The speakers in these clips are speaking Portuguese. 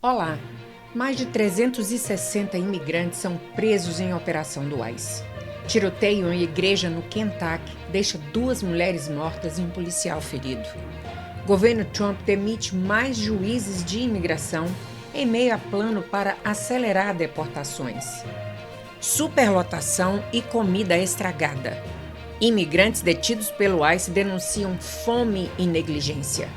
Olá! Mais de 360 imigrantes são presos em operação do ICE. Tiroteio em igreja no Kentucky deixa 2 mulheres mortas e um policial ferido. Governo Trump demite mais juízes de imigração em meio a plano para acelerar deportações. Superlotação e comida estragada. Imigrantes detidos pelo ICE denunciam fome e negligência.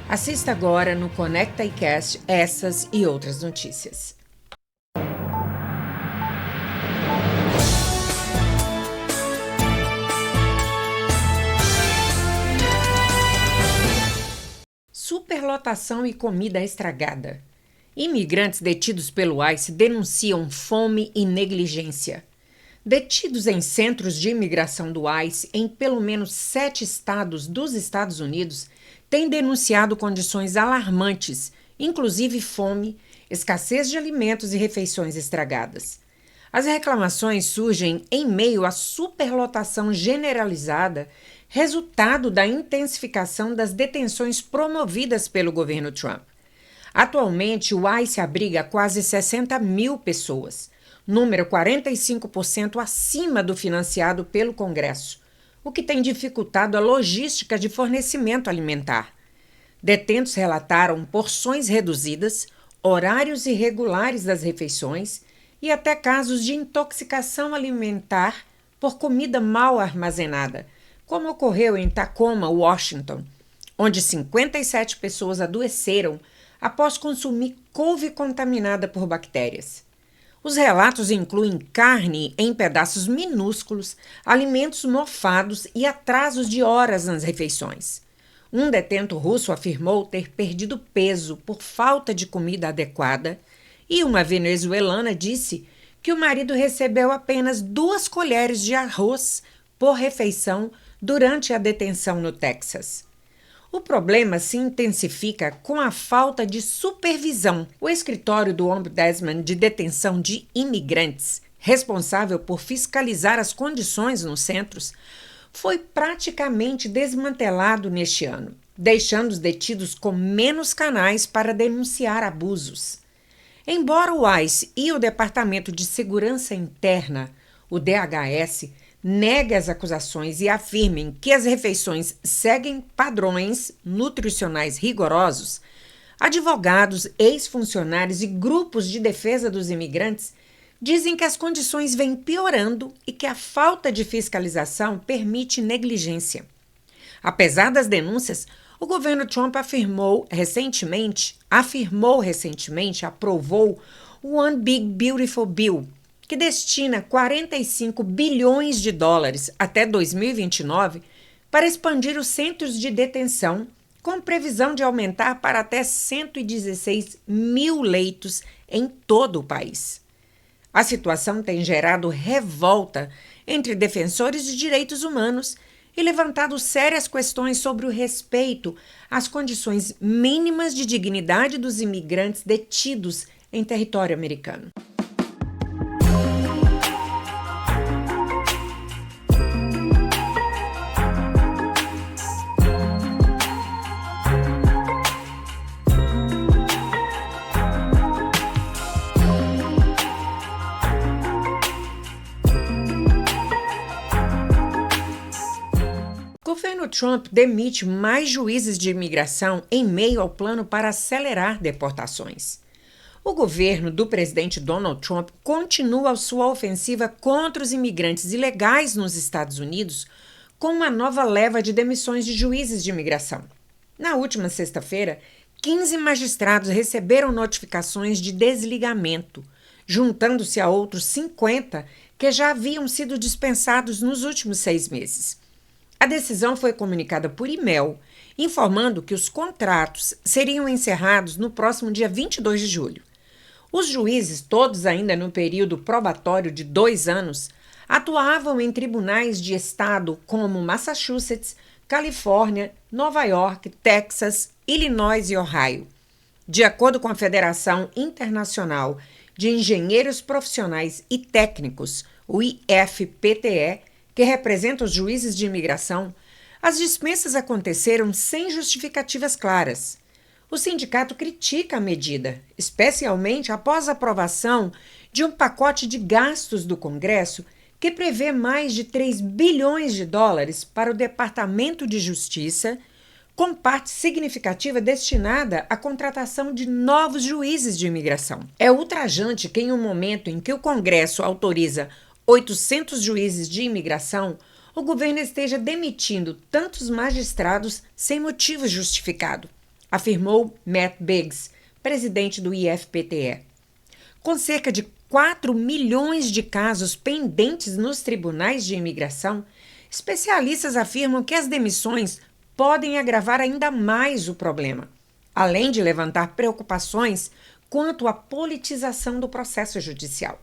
Assista agora no Conecta iCast essas e outras notícias. Superlotação e comida estragada. Imigrantes detidos pelo ICE denunciam fome e negligência. Detidos em centros de imigração do ICE em pelo menos 7 estados dos Estados Unidos têm denunciado condições alarmantes, inclusive fome, escassez de alimentos e refeições estragadas. As reclamações surgem em meio à superlotação generalizada, resultado da intensificação das detenções promovidas pelo governo Trump. Atualmente, o ICE abriga quase 60 mil pessoas, número 45% acima do financiado pelo Congresso, o que tem dificultado a logística de fornecimento alimentar. Detentos relataram porções reduzidas, horários irregulares das refeições e até casos de intoxicação alimentar por comida mal armazenada, como ocorreu em Tacoma, Washington, onde 57 pessoas adoeceram após consumir couve contaminada por bactérias. Os relatos incluem carne em pedaços minúsculos, alimentos mofados e atrasos de horas nas refeições. Um detento russo afirmou ter perdido peso por falta de comida adequada e uma venezuelana disse que o marido recebeu apenas 2 colheres de arroz por refeição durante a detenção no Texas. O problema se intensifica com a falta de supervisão. O escritório do Ombudsman de Detenção de Imigrantes, responsável por fiscalizar as condições nos centros, foi praticamente desmantelado neste ano, deixando os detidos com menos canais para denunciar abusos. Embora o ICE e o Departamento de Segurança Interna, o DHS, negue as acusações e afirmem que as refeições seguem padrões nutricionais rigorosos, advogados, ex-funcionários e grupos de defesa dos imigrantes dizem que as condições vêm piorando e que a falta de fiscalização permite negligência. Apesar das denúncias, o governo Trump aprovou o One Big Beautiful Bill, que destina 45 bilhões de dólares até 2029 para expandir os centros de detenção, com previsão de aumentar para até 116 mil leitos em todo o país. A situação tem gerado revolta entre defensores de direitos humanos e levantado sérias questões sobre o respeito às condições mínimas de dignidade dos imigrantes detidos em território americano. O governo Trump demite mais juízes de imigração em meio ao plano para acelerar deportações. O governo do presidente Donald Trump continua sua ofensiva contra os imigrantes ilegais nos Estados Unidos com uma nova leva de demissões de juízes de imigração. Na última sexta-feira, 15 magistrados receberam notificações de desligamento, juntando-se a outros 50 que já haviam sido dispensados nos últimos 6 meses. A decisão foi comunicada por e-mail, informando que os contratos seriam encerrados no próximo dia 22 de julho. Os juízes, todos ainda no período probatório de 2 anos, atuavam em tribunais de estado como Massachusetts, Califórnia, Nova York, Texas, Illinois e Ohio. De acordo com a Federação Internacional de Engenheiros Profissionais e Técnicos, o IFPTE, que representa os juízes de imigração, as dispensas aconteceram sem justificativas claras. O sindicato critica a medida, especialmente após a aprovação de um pacote de gastos do Congresso que prevê mais de 3 bilhões de dólares para o Departamento de Justiça, com parte significativa destinada à contratação de novos juízes de imigração. É ultrajante que, em um momento em que o Congresso autoriza 800 juízes de imigração, o governo esteja demitindo tantos magistrados sem motivo justificado, afirmou Matt Biggs, presidente do IFPTE. Com cerca de 4 milhões de casos pendentes nos tribunais de imigração, especialistas afirmam que as demissões podem agravar ainda mais o problema, além de levantar preocupações quanto à politização do processo judicial.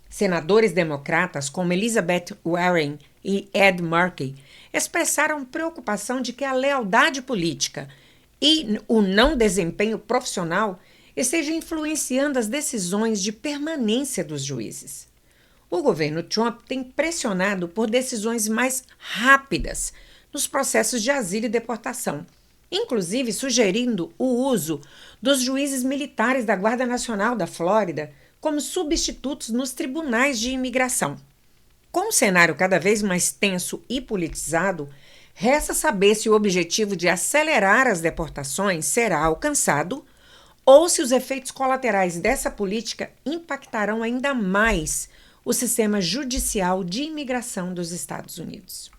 Senadores democratas como Elizabeth Warren e Ed Markey expressaram preocupação de que a lealdade política e o não desempenho profissional estejam influenciando as decisões de permanência dos juízes. O governo Trump tem pressionado por decisões mais rápidas nos processos de asilo e deportação, inclusive sugerindo o uso dos juízes militares da Guarda Nacional da Flórida como substitutos nos tribunais de imigração. Com o cenário cada vez mais tenso e politizado, resta saber se o objetivo de acelerar as deportações será alcançado ou se os efeitos colaterais dessa política impactarão ainda mais o sistema judicial de imigração dos Estados Unidos.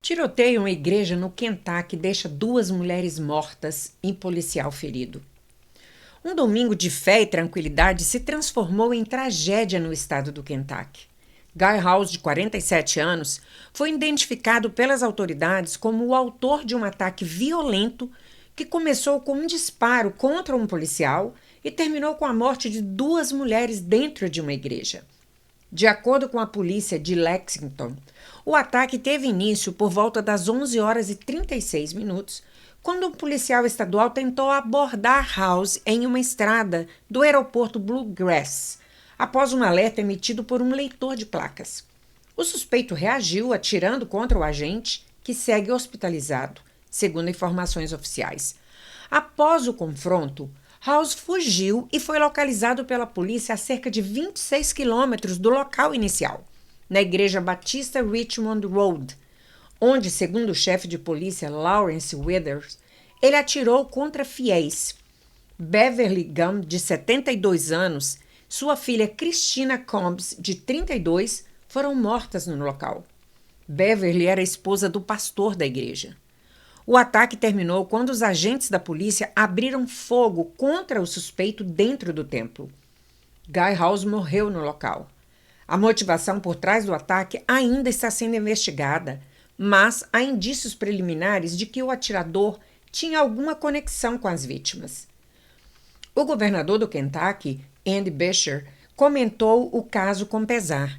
Tiroteio em uma igreja no Kentucky deixa 2 mulheres mortas e policial ferido. Um domingo de fé e tranquilidade se transformou em tragédia no estado do Kentucky. Guy House, de 47 anos, foi identificado pelas autoridades como o autor de um ataque violento que começou com um disparo contra um policial e terminou com a morte de 2 mulheres dentro de uma igreja. De acordo com a polícia de Lexington, o ataque teve início por volta das 11 horas e 36 minutos, quando um policial estadual tentou abordar House em uma estrada do aeroporto Bluegrass, após um alerta emitido por um leitor de placas. O suspeito reagiu atirando contra o agente, que segue hospitalizado, segundo informações oficiais. Após o confronto, House fugiu e foi localizado pela polícia a cerca de 26 quilômetros do local inicial, na Igreja Batista Richmond Road, onde, segundo o chefe de polícia Lawrence Withers, ele atirou contra fiéis. Beverly Gum, de 72 anos, sua filha Christina Combs, de 32, foram mortas no local. Beverly era esposa do pastor da igreja. O ataque terminou quando os agentes da polícia abriram fogo contra o suspeito dentro do templo. Guy House morreu no local. A motivação por trás do ataque ainda está sendo investigada, mas há indícios preliminares de que o atirador tinha alguma conexão com as vítimas. O governador do Kentucky, Andy Beshear, comentou o caso com pesar.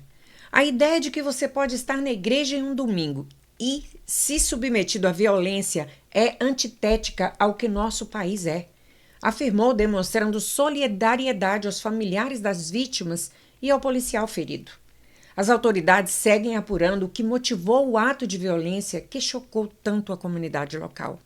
A ideia de que você pode estar na igreja em um domingo e, se submetido à violência, é antitética ao que nosso país é, afirmou, demonstrando solidariedade aos familiares das vítimas e ao policial ferido. As autoridades seguem apurando o que motivou o ato de violência que chocou tanto a comunidade local.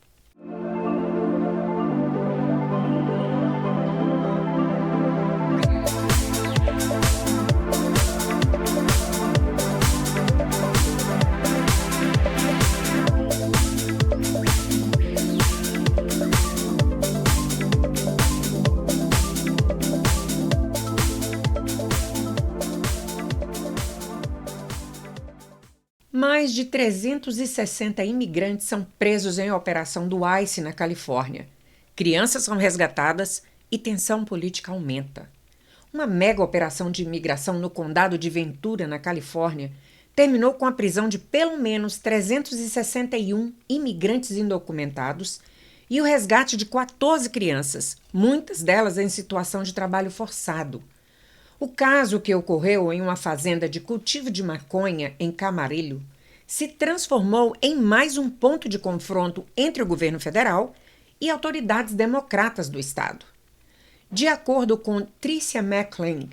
Mais de 360 imigrantes são presos em operação do ICE na Califórnia. Crianças são resgatadas e tensão política aumenta. Uma mega operação de imigração no condado de Ventura, na Califórnia, terminou com a prisão de pelo menos 361 imigrantes indocumentados e o resgate de 14 crianças, muitas delas em situação de trabalho forçado. O caso, que ocorreu em uma fazenda de cultivo de maconha em Camarillo, se transformou em mais um ponto de confronto entre o governo federal e autoridades democratas do estado. De acordo com Tricia McClain,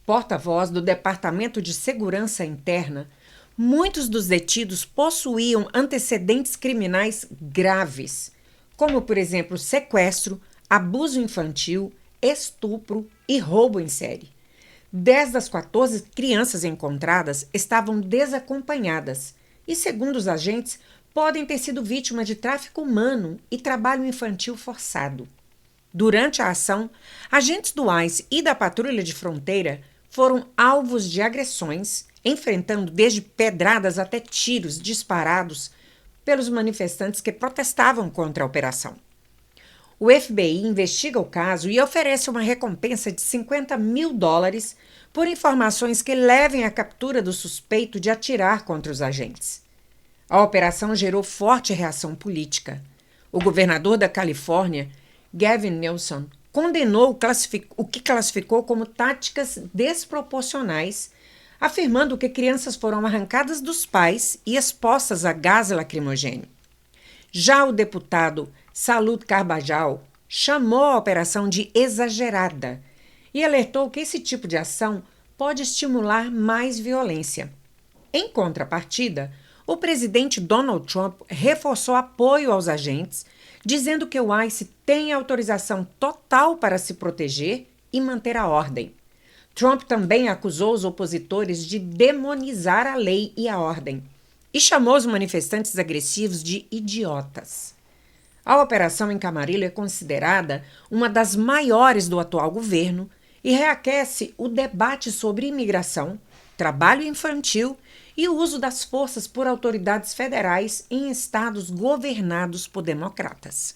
porta-voz do Departamento de Segurança Interna, muitos dos detidos possuíam antecedentes criminais graves, como, por exemplo, sequestro, abuso infantil, estupro e roubo em série. 10 das 14 crianças encontradas estavam desacompanhadas e, segundo os agentes, podem ter sido vítimas de tráfico humano e trabalho infantil forçado. Durante a ação, agentes do ICE e da Patrulha de Fronteira foram alvos de agressões, enfrentando desde pedradas até tiros disparados pelos manifestantes que protestavam contra a operação. O FBI investiga o caso e oferece uma recompensa de $50 mil por informações que levem à captura do suspeito de atirar contra os agentes. A operação gerou forte reação política. O governador da Califórnia, Gavin Newsom, condenou o que classificou como táticas desproporcionais, afirmando que crianças foram arrancadas dos pais e expostas a gás lacrimogêneo. Já o deputado Salud Carbajal chamou a operação de exagerada e alertou que esse tipo de ação pode estimular mais violência. Em contrapartida, o presidente Donald Trump reforçou apoio aos agentes, dizendo que o ICE tem autorização total para se proteger e manter a ordem. Trump também acusou os opositores de demonizar a lei e a ordem e chamou os manifestantes agressivos de idiotas. A operação em Camarillo é considerada uma das maiores do atual governo e reaquece o debate sobre imigração, trabalho infantil e o uso das forças por autoridades federais em estados governados por democratas.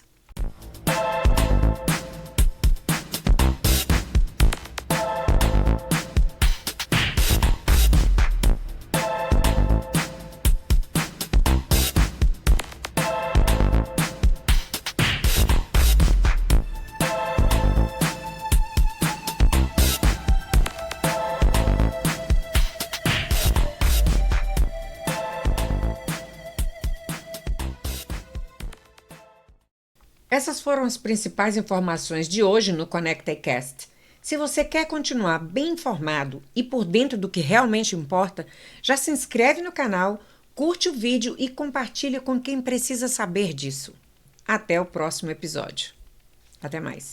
Essas foram as principais informações de hoje no ConnectCast. Se você quer continuar bem informado e por dentro do que realmente importa, já se inscreve no canal, curte o vídeo e compartilha com quem precisa saber disso. Até o próximo episódio. Até mais.